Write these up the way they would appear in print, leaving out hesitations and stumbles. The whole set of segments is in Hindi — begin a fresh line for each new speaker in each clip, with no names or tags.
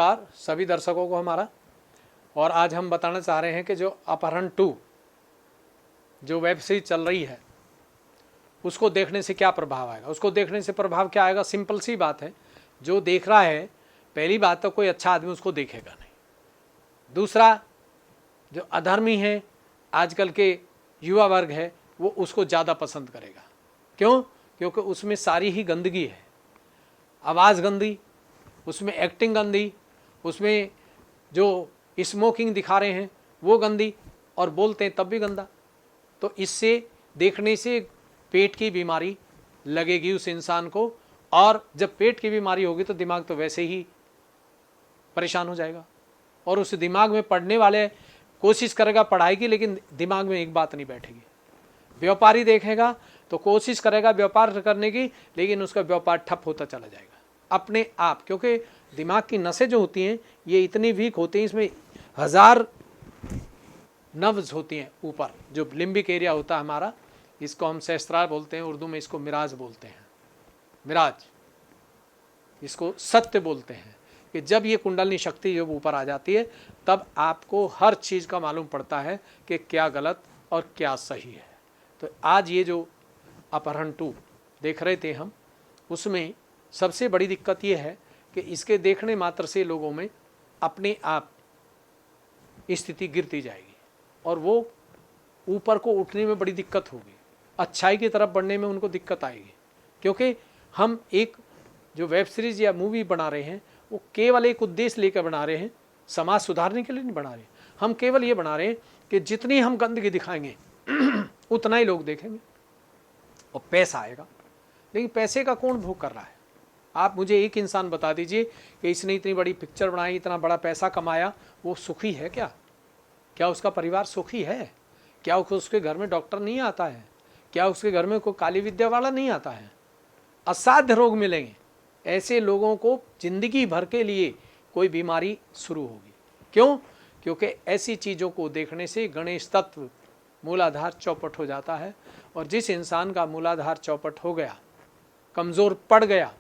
नमस्कार सभी दर्शकों को हमारा। और आज हम बताना चाह रहे हैं कि जो अपहरण 2 जो वेब सीरीज चल रही है उसको देखने से क्या प्रभाव आएगा। उसको देखने से प्रभाव क्या आएगा, सिंपल सी बात है। जो देख रहा है, पहली बात तो कोई अच्छा आदमी उसको देखेगा नहीं। दूसरा, जो अधर्मी है, आजकल के युवा वर्ग है, वो उसको ज़्यादा पसंद करेगा। क्यों? क्योंकि उसमें सारी ही गंदगी है। आवाज़ गंदी, उसमें एक्टिंग गंदी, उसमें जो स्मोकिंग दिखा रहे हैं वो गंदी, और बोलते हैं तब भी गंदा। तो इससे देखने से पेट की बीमारी लगेगी उस इंसान को, और जब पेट की बीमारी होगी तो दिमाग तो वैसे ही परेशान हो जाएगा। और उस दिमाग में पढ़ने वाले कोशिश करेगा पढ़ाई की, लेकिन दिमाग में एक बात नहीं बैठेगी। व्यापारी देखेगा तो कोशिश करेगा व्यापार करने की, लेकिन उसका व्यापार ठप होता चला जाएगा अपने आप। क्योंकि दिमाग की नसें जो होती हैं ये इतनी वीक होती हैं, इसमें 1000 नर्व्स होती हैं ऊपर। जो लिम्बिक एरिया होता है हमारा, इसको हम सहस्त्रार बोलते हैं, उर्दू में इसको मिराज बोलते हैं। मिराज, इसको सत्य बोलते हैं। कि जब ये कुंडलनी शक्ति जब ऊपर आ जाती है तब आपको हर चीज़ का मालूम पड़ता है कि क्या गलत और क्या सही है। तो आज ये जो अपहरण 2 देख रहे थे हम, उसमें सबसे बड़ी दिक्कत ये है कि इसके देखने मात्र से लोगों में अपने आप स्थिति गिरती जाएगी और वो ऊपर को उठने में बड़ी दिक्कत होगी, अच्छाई की तरफ बढ़ने में उनको दिक्कत आएगी। क्योंकि हम एक जो वेब सीरीज़ या मूवी बना रहे हैं वो केवल एक उद्देश्य लेकर बना रहे हैं, समाज सुधारने के लिए नहीं बना रहे। हम केवल ये बना रहे हैं कि जितनी हम गंदगी दिखाएंगे उतना ही लोग देखेंगे और पैसा आएगा। लेकिन पैसे का कौन भोग कर रहा है? आप मुझे एक इंसान बता दीजिए कि इसने इतनी बड़ी पिक्चर बनाई, इतना बड़ा पैसा कमाया, वो सुखी है क्या? क्या उसका परिवार सुखी है? क्या उसके घर में डॉक्टर नहीं आता है? क्या उसके घर में कोई काली विद्या वाला नहीं आता है? असाध्य रोग मिलेंगे। ऐसे लोगों को जिंदगी भर के लिए कोई बीमारी शुरू होगी। क्यों? क्योंकि ऐसी चीज़ों को देखने से गणेश तत्व मूलाधार चौपट हो जाता है। और जिस इंसान का मूलाधार चौपट हो गया, कमज़ोर पड़ गया,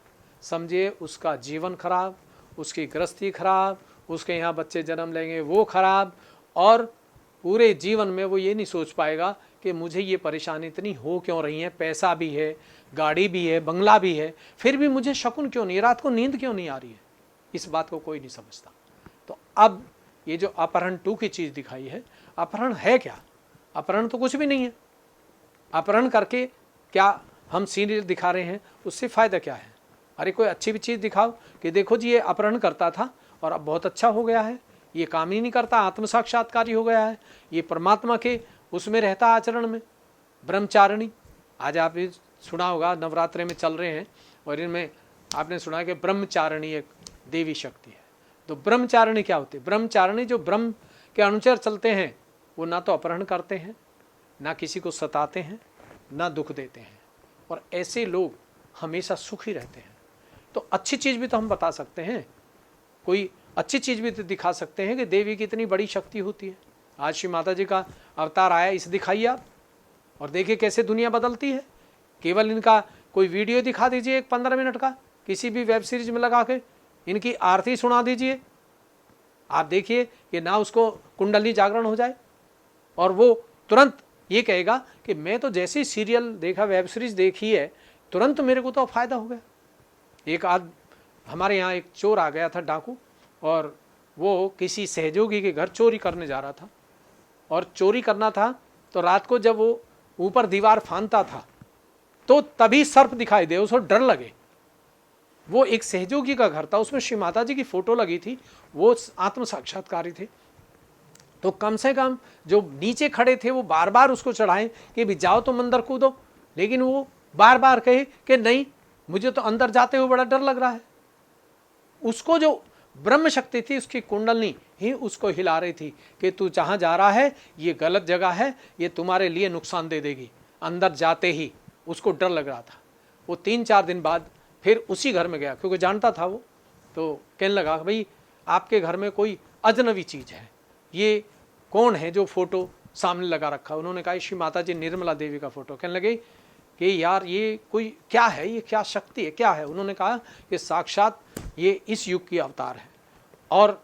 समझिए उसका जीवन खराब, उसकी गृहस्थी खराब, उसके यहाँ बच्चे जन्म लेंगे वो खराब, और पूरे जीवन में वो ये नहीं सोच पाएगा कि मुझे ये परेशानी इतनी हो क्यों रही है। पैसा भी है, गाड़ी भी है, बंगला भी है, फिर भी मुझे शकुन क्यों नहीं, रात को नींद क्यों नहीं आ रही है। इस बात को कोई नहीं समझता। तो अब ये जो अपहरण 2 की चीज़ दिखाई है, अपहरण है क्या? अपहरण तो कुछ भी नहीं है। अपहरण करके क्या हम सीरियल दिखा रहे हैं, उससे फ़ायदा क्या है? अरे कोई अच्छी भी चीज़ दिखाओ कि देखो जी ये अपहरण करता था और अब बहुत अच्छा हो गया है, ये काम ही नहीं करता, आत्म साक्षात्कारी हो गया है, ये परमात्मा के उसमें रहता आचरण में। ब्रह्मचारिणी, आज आप सुना होगा नवरात्रे में चल रहे हैं, और इनमें आपने सुना कि ब्रह्मचारिणी एक देवी शक्ति है। तो ब्रह्मचारिणी क्या होती है? ब्रह्मचारिणी जो ब्रह्म के अनुसार चलते हैं वो ना तो अपहरण करते हैं, ना किसी को सताते हैं, ना दुख देते हैं, और ऐसे लोग हमेशा सुखी रहते हैं। तो अच्छी चीज़ भी तो हम बता सकते हैं, कोई अच्छी चीज़ भी तो दिखा सकते हैं कि देवी की इतनी बड़ी शक्ति होती है। आज श्री माता जी का अवतार आया, इसे दिखाइए आप और देखिए कैसे दुनिया बदलती है। केवल इनका कोई वीडियो दिखा दीजिए एक 15 मिनट का, किसी भी वेब सीरीज में लगा के इनकी आरती सुना दीजिए, आप देखिए कि ना उसको कुंडली जागरण हो जाए, और वो तुरंत ये कहेगा कि मैं तो जैसे ही सीरियल देखा, वेब सीरीज देखी है, तुरंत मेरे को तो फ़ायदा हो गया। एक हमारे यहाँ एक चोर आ गया था, डाकू, और वो किसी सहयोगी के घर चोरी करने जा रहा था, और चोरी करना था तो रात को जब वो ऊपर दीवार फांदता था तो तभी सर्प दिखाई दे, उसको डर लगे। वो एक सहयोगी का घर था, उसमें श्री माता जी की फोटो लगी थी, वो आत्म साक्षात्कारी थे। तो कम से कम जो नीचे खड़े थे वो बार बार उसको चढ़ाएं कि भी जाओ तो मंदिर कूदो, लेकिन वो बार बार कहे कि नहीं, मुझे तो अंदर जाते हुए बड़ा डर लग रहा है। उसको जो ब्रह्म शक्ति थी, उसकी कुंडलनी ही उसको हिला रही थी कि तू जहाँ जा रहा है ये गलत जगह है, ये तुम्हारे लिए नुकसान दे देगी। अंदर जाते ही उसको डर लग रहा था। वो 3-4 दिन बाद फिर उसी घर में गया, क्योंकि जानता था वो, तो कहने लगा भाई आपके घर में कोई अजनबी चीज़ है, ये कौन है जो फोटो सामने लगा रखा? उन्होंने कहा श्री माता जी निर्मला देवी का फोटो। कहने लगे कि यार ये कोई क्या है, ये क्या शक्ति है, क्या है? उन्होंने कहा कि साक्षात ये इस युग की अवतार है। और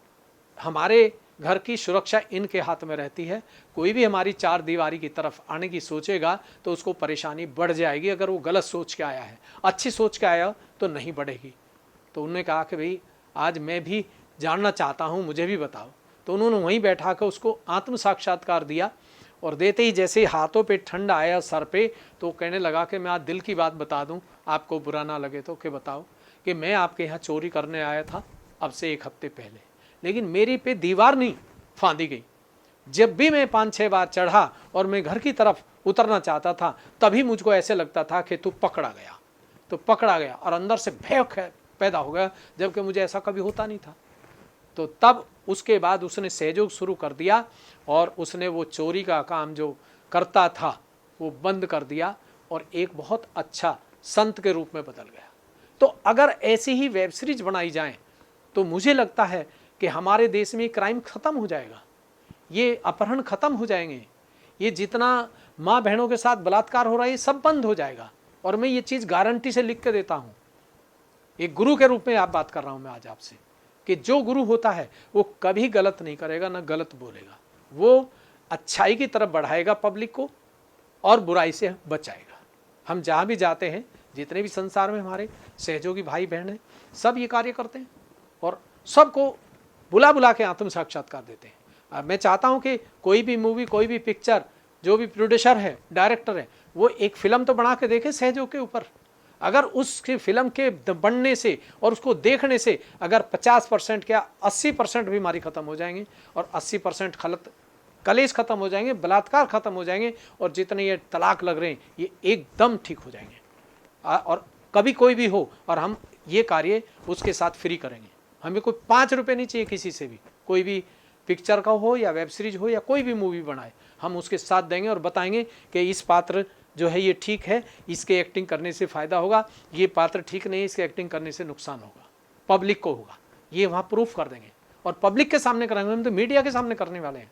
हमारे घर की सुरक्षा इनके हाथ में रहती है। कोई भी हमारी चार दीवारी की तरफ आने की सोचेगा तो उसको परेशानी बढ़ जाएगी, अगर वो गलत सोच के आया है। अच्छी सोच के आया तो नहीं बढ़ेगी। तो उन्होंने कहा कि भाई आज मैं भी जानना चाहता हूँ, मुझे भी बताओ। तो उन्होंने वहीं बैठा कर उसको आत्म साक्षात्कार दिया, और देते ही जैसे हाथों पे ठंड आया सर पे, तो कहने लगा कि मैं आज दिल की बात बता दूं, आपको बुरा ना लगे तो, कि बताओ कि मैं आपके यहाँ चोरी करने आया था अब से 1 हफ्ते पहले, लेकिन मेरी पे दीवार नहीं फांदी गई। जब भी मैं 5-6 बार चढ़ा और मैं घर की तरफ उतरना चाहता था, तभी मुझको ऐसे लगता था कि तू पकड़ा गया, तो पकड़ा गया, और अंदर से भय पैदा हो गया, जबकि मुझे ऐसा कभी होता नहीं था। तो तब उसके बाद उसने सहयोग शुरू कर दिया, और उसने वो चोरी का काम जो करता था वो बंद कर दिया, और एक बहुत अच्छा संत के रूप में बदल गया। तो अगर ऐसी ही वेब सीरीज बनाई जाए तो मुझे लगता है कि हमारे देश में क्राइम खत्म हो जाएगा, ये अपहरण खत्म हो जाएंगे, ये जितना माँ बहनों के साथ बलात्कार हो रहा है ये सब बंद हो जाएगा। और मैं ये चीज़ गारंटी से लिख के देता हूँ, एक गुरु के रूप में आप बात कर रहा हूँ मैं आज आपसे, कि जो गुरु होता है वो कभी गलत नहीं करेगा, ना गलत बोलेगा, वो अच्छाई की तरफ बढ़ाएगा पब्लिक को और बुराई से बचाएगा। हम जहाँ भी जाते हैं, जितने भी संसार में हमारे सहयोगी भाई बहन हैं, सब ये कार्य करते हैं और सबको बुला बुला के आत्म साक्षात्कार देते हैं। मैं चाहता हूँ कि कोई भी मूवी, कोई भी पिक्चर, जो भी प्रोड्यूसर है, डायरेक्टर है, वो एक फिल्म तो बना के देखे सहयोग के ऊपर। अगर उसकी फिल्म के बनने से और उसको देखने से अगर 50% क्या 80% बीमारी खत्म हो जाएंगे, और 80% कलेश खत्म हो जाएंगे, बलात्कार खत्म हो जाएंगे, और जितने ये तलाक लग रहे हैं ये एकदम ठीक हो जाएंगे। और कभी कोई भी हो और हम ये कार्य उसके साथ फ्री करेंगे। हमें कोई 5 रुपये नहीं चाहिए किसी से भी, कोई भी पिक्चर का हो या वेब सीरीज हो या कोई भी मूवी बनाए, हम उसके साथ देंगे और बताएंगे कि इस पात्र जो है ये ठीक है, इसके एक्टिंग करने से फ़ायदा होगा, ये पात्र ठीक नहीं है, इसके एक्टिंग करने से नुकसान होगा, पब्लिक को होगा, ये वहाँ प्रूफ कर देंगे और पब्लिक के सामने कराएंगे। हम तो मीडिया के सामने करने वाले हैं,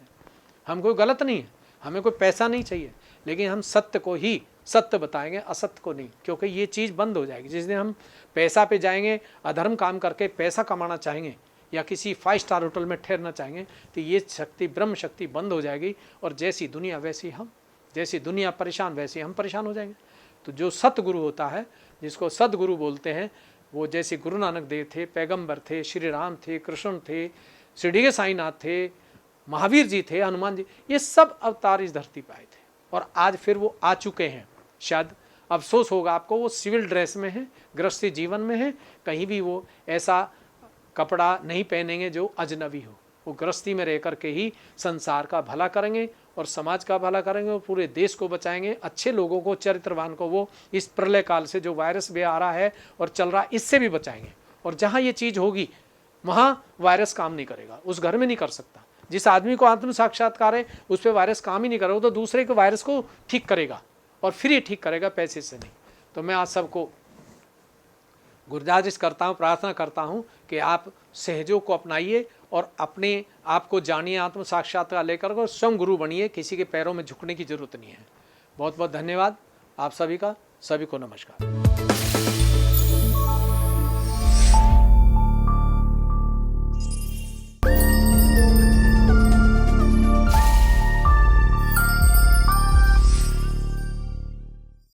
हम कोई गलत नहीं है, हमें कोई पैसा नहीं चाहिए, लेकिन हम सत्य को ही सत्य बताएंगे, असत्य को नहीं, क्योंकि ये चीज़ बंद हो जाएगी। जिस दिन हम पैसा पे जाएंगे, अधर्म काम करके पैसा कमाना चाहेंगे या किसी 5 स्टार होटल में ठहरना चाहेंगे, तो ये शक्ति, ब्रह्म शक्ति बंद हो जाएगी, और जैसी दुनिया वैसी हम, जैसी दुनिया परेशान वैसे हम परेशान हो जाएंगे। तो जो सतगुरु होता है, जिसको सदगुरु बोलते हैं, वो जैसे गुरु नानक देव थे, पैगंबर थे, श्री राम थे, कृष्ण थे, शिरडी के साईनाथ थे, महावीर जी थे, हनुमान जी, ये सब अवतार इस धरती पर आए थे, और आज फिर वो आ चुके हैं। शायद अफसोस होगा आपको, वो सिविल ड्रेस में है, गृहस्थी जीवन में है, कहीं भी वो ऐसा कपड़ा नहीं पहनेंगे जो अजनबी हो। वो गृहस्थी में रह कर के ही संसार का भला करेंगे और समाज का भला करेंगे और पूरे देश को बचाएंगे। अच्छे लोगों को, चरित्रवान को वो इस प्रलय काल से, जो वायरस भी आ रहा है और चल रहा है, इससे भी बचाएंगे। और जहाँ ये चीज़ होगी वहाँ वायरस काम नहीं करेगा, उस घर में नहीं कर सकता। जिस आदमी को आत्म साक्षात्कार है उस पर वायरस काम ही नहीं करेगा, तो दूसरे के वायरस को ठीक करेगा और फिर ही ठीक करेगा, पैसे से नहीं। तो मैं आज सबको गुरजारिश करता हूँ, प्रार्थना करता हूँ कि आप सहयोग को अपनाइए और अपने आप को जानिए, आत्म साक्षात्कार लेकर और स्वयं गुरु बनिए। किसी के पैरों में झुकने की जरूरत नहीं है। बहुत बहुत धन्यवाद आप सभी का, सभी को नमस्कार।